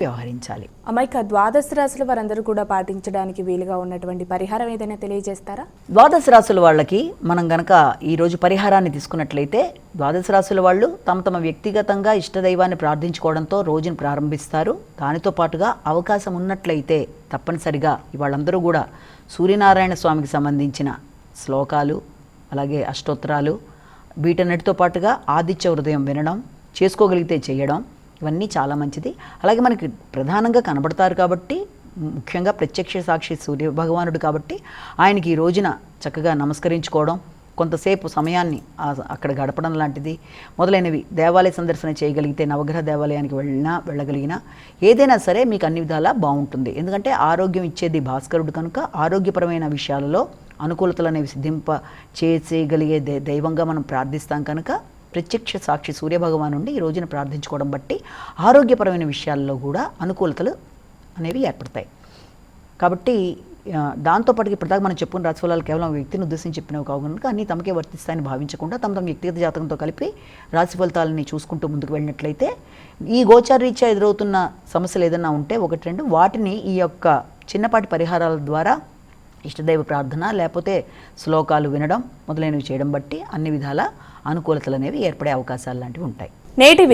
వ్యవహరించాలి. అమ్మాయిక ద్వాదశ రాశుల వారందరూ కూడా పాటించడానికి వీలుగా ఉన్నటువంటి పరిహారం ఏదైనా తెలియజేస్తారా? ద్వాదశ రాశుల వాళ్ళకి మనం గనక ఈరోజు పరిహారాన్ని తీసుకున్నట్లయితే, ద్వాదశ రాశుల వాళ్ళు తమ వ్యక్తిగతంగా ఇష్టదైవాన్ని ప్రార్థించుకోవడంతో రోజును ప్రారంభిస్తారు. దానితో పాటుగా అవకాశం ఉన్నట్లయితే తప్పనిసరిగా వాళ్ళందరూ కూడా సూర్యనారాయణ స్వామికి సంబంధించిన శ్లోకాలు, అలాగే అష్టోత్తరాలు, వీటన్నిటితో పాటుగా ఆదిత్య హృదయం వినడం, చేసుకోగలిగితే చేయడం, ఇవన్నీ చాలా మంచిది. అలాగే మనకి ప్రధానంగా కనబడతారు కాబట్టి, ముఖ్యంగా ప్రత్యక్ష సాక్షి సూర్య భగవానుడు కాబట్టి ఆయనకి ఈ రోజున చక్కగా నమస్కరించుకోవడం, కొంతసేపు సమయాన్ని అక్కడ గడపడం లాంటిది మొదలైనవి, దేవాలయ సందర్శన చేయగలిగితే, నవగ్రహ దేవాలయానికి వెళ్ళగలిగినా ఏదైనా సరే మీకు అన్ని విధాలా బాగుంటుంది. ఎందుకంటే ఆరోగ్యం ఇచ్చేది భాస్కరుడు కనుక ఆరోగ్యపరమైన విషయాలలో అనుకూలతలు అనేవి సిద్ధింప చేయగలిగే దైవంగా మనం ప్రార్థిస్తాం కనుక ప్రత్యక్ష సాక్షి సూర్యభగవాను నుండి ఈ రోజున ప్రార్థించుకోవడం బట్టి ఆరోగ్యపరమైన విషయాల్లో కూడా అనుకూలతలు అనేవి ఏర్పడతాయి. కాబట్టి దాంతోపాటు ఇప్పటిదాకా మనం చెప్పుకున్న రాశిఫలాలు కేవలం వ్యక్తిని ఉద్దేశించి చెప్పినవి కావు కనుక అన్నీ తమకే వర్తిస్తాయని భావించకుండా తమ వ్యక్తిగత జాతకంతో కలిపి రాశి ఫలితాలని చూసుకుంటూ ముందుకు వెళ్ళినట్లయితే ఈ గోచారరీత్యా ఎదురవుతున్న సమస్యలు ఏదైనా ఉంటే 1-2 వాటిని ఈ యొక్క చిన్నపాటి పరిహారాల ద్వారా ఇష్టదైవ ప్రార్థన లేకపోతే శ్లోకాలు వినడం మొదలైనవి చేయడం బట్టి అన్ని విధాల అనుకూలతలు అనేవి ఏర్పడే అవకాశాలు లాంటివి ఉంటాయి. నేటి